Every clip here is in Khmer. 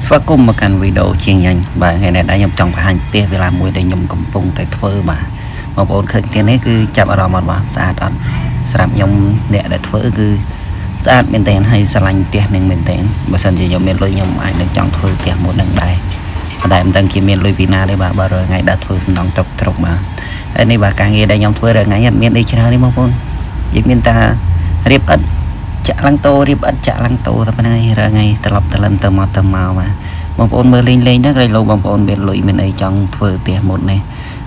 ស្វាគមន៍មកកាន់វីដេអូជាងញ៉ាញ់បាទថ្ងៃនេះដែរខ្ញុំចង់បង្ហាញផ្ទះវេលាមួយដែលខ្ញុំកំពុងតែធ្វើបាទបងប្អូនឃើញផ្ទះនេះគឺចាប់អារម្មណ៍អត់បាទស្អាតអត់សម្រាប់ខ្ញុំអ្នកដែលធ្វើគឺស្អាតមែនទែនហើយស្រឡាញ់ផ្ទះនឹងមែនទែនបើសិនជាខ្ញុំមានលុយខ្ញុំអាចនឹងចង់ធ្វើផ្ទះមួយនឹងដែរប៉ុន្តែមិនដឹងជាមានលុយពីណាទេបាទបើរាល់ថ្ងៃដើរធ្វើសំណងត្រុកបាទហើយនេះបាទការងារដែលខ្ញុំធ្វើរាល់ថ្ងៃអត់មានអីច្រើនទេបងប្អូនយើងមានតែរៀបឥដ្ឋចាក់ឡើងតោរៀបឥដ្ឋចាក់ឡើងតោតែប៉ុណ្ណឹងរាល់ថ្ងៃត្រឡប់ត្រឡឹងទៅមកបាទបងប្អូនមើលលេងទៅក្រៃលោបងប្អូនមានលុយមានអីចង់ធ្វើផ្ទះមុតនេះ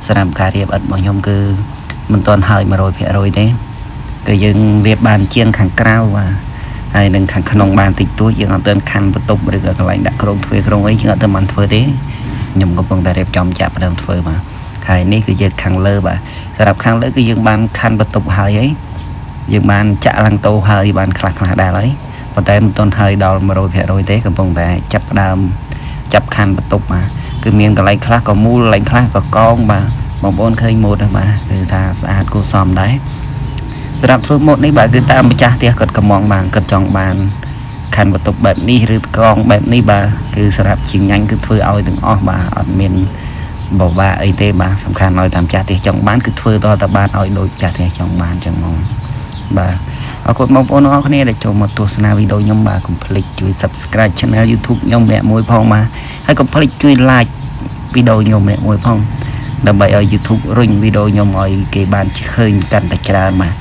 សម្រាប់ការរៀបឥដ្ឋរបស់ខ្ញុំគឺមិនទាន់ហើយ 100% ទេគឺយើងរៀបបានជាងខាងក្រៅបាទហើយនឹងខាងក្នុងបានតិចតួចយើងអត់ទាន់ខាន់បន្ទប់ឬក៏កន្លែងដាក់គ្រោងទ្វារគ្រោងអីយើងអត់ទាន់បានធ្វើទេខ្ញុំកំពុងតែរៀបចំចាប់ផ្ដើមធ្វើបាទហើយនេះគឺយើងខាងលើបាទសម្រាប់ខាងលើគឺយើងបានខាន់បន្ទប់ហើយយើងបានចាក់ឡើងតោហើយបានខ្លះដែរហើយប៉ុន្តែមិនទាន់ហើយដល់ 100% ទេកំពុងតែចាប់ផ្ដើមចាប់ខាន់បន្ទប់បាទគឺមានកន្លែងខ្លះក៏មូលកន្លែងខ្លះក៏កងបាទបងប្អូនឃើញម៉ូតបាទគឺថាស្អាតគួរសមដែរសម្រាប់ធ្វើម៉ូតនេះបាទគឺតាមម្ចាស់ផ្ទះគាត់កំងបានគាត់ចង់បានខាន់បន្ទប់បែបនេះឬកងបែបនេះបាទគឺសម្រាប់ជាងញ៉ាញ់គឺធ្វើឲ្យទាំងអស់បាទអត់មានបបាអីទេបាទសំខាន់ឲ្យតាមចាស់ផ្ទះចង់បានគឺធ្វើតទៅបានឲ្យដូចចាស់ផ្ទះចង់បានចឹងហ្មងបាទអរគុណបងប្អូនអរគ្នាដែលចូលមកទស្សនាវីដេអូខ្ញុំបាទកុំភ្លេចជួយ Subscribe Channel YouTube ខ្ញុំម្នាក់មួយផងបាទហើយកុំភ្លេចជួយ Like វីដេអូខ្ញុំម្នាក់មួយផងដើម្បីឲ្យ YouTube រុញវីដេអូខ្ញុំឲ្យគេបានឃើញកាន់តែច្រើនបាទ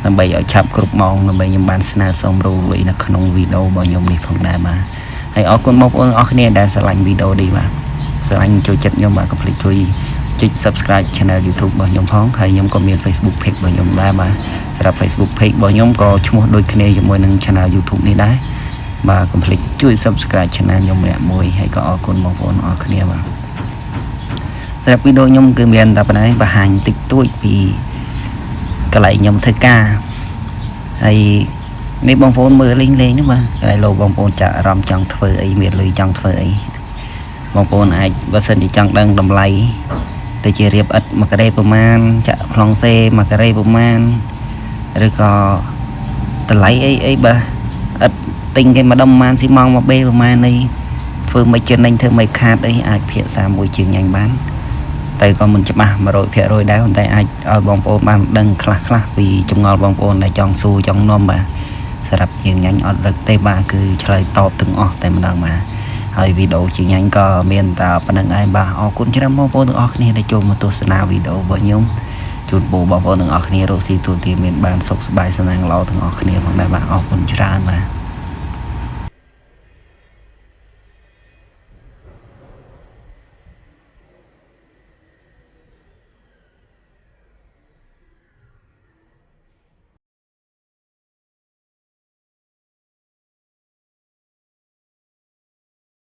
ដើម្បីឲ្យឆាប់គ្រប់ម៉ោងដើម្បីខ្ញុំបានស្នើសុំរលួយនៅក្នុងវីដេអូរបស់ខ្ញុំនេះផងដែរបាទហើយអរគុណបងប្អូនអរគ្នាដែលស្រឡាញ់វីដេអូនេះបាទស្រឡាញ់ចូលចិត្តខ្ញុំបាទកុំភ្លេចជួយចុច Subscribe Channel YouTube របស់ខ្ញុំផងហើយខ្ញុំក៏មាន Facebook Page របស់ខ្ញុំដែរបាទសម្រាប់ Facebook Page របស់ខ្ញុំក៏ឈ្មោះដូចគ្នាជាមួយនឹង Channel YouTube នេះដែរបាទកុំភ្លេចជួយ Subscribe Channel ខ្ញុំម្នាក់មួយហើយក៏អរគុណបងប្អូនអរគ្នាបាទសម្រាប់វីដេអូខ្ញុំគឺមានតែប៉ុណ្ណេះបង្ហាញតិចតួចពីកន្លែងខ្ញុំធ្វើការហើយនេះបងប្អូនមើលលេងនេះបាទកន្លែងលោកបងប្អូនចាក់អារម្មណ៍ចង់ធ្វើអីមានលុយចង់ធ្វើអីបងប្អូនអាចបើសិនជាចង់ដឹងតម្លៃទៅជារៀបឥដ្ឋ1ការ៉េប្រមាណចាក់ប្លង់សេ1ការ៉េប្រមាណឬក៏តម្លៃអីបាទឥដ្ឋទិញគេម្ដុំប្រមាណស៊ីម៉ងមកបេប្រមាណនេះធ្វើមិនចំណេញធ្វើមិនខាតអីអាចភាសាមួយជាងញ៉ាញ់បានតែក៏មិនច្បាស់ 100% ដែរប៉ុន្តែអាចឲ្យបងប្អូនបានដឹងខ្លះពីចម្ងល់បងប្អូនដែលចង់សួរចង់នាំបាទសម្រាប់ជាងញ៉ាញ់អត់រឹកទេបាទគឺឆ្លើយតបទាំងអស់តែម្ដងបាទហើយវីដេអូជាងញ៉ាញ់ក៏មានតែប៉ុណ្្នឹងឯងបាទអរគុណច្រើនបងប្អូនទាំងអស់គ្នាដែលចូលមកទស្សនាវីដេអូរបស់ខ្ញុំជូនពរបងប្អូនទាំងអស់គ្នារកស៊ីទូទាមានបានសុខសប្បាយសំណាងល្អទាំងអស់គ្នាផងដែរបាទអរគុណច្រើនបាទ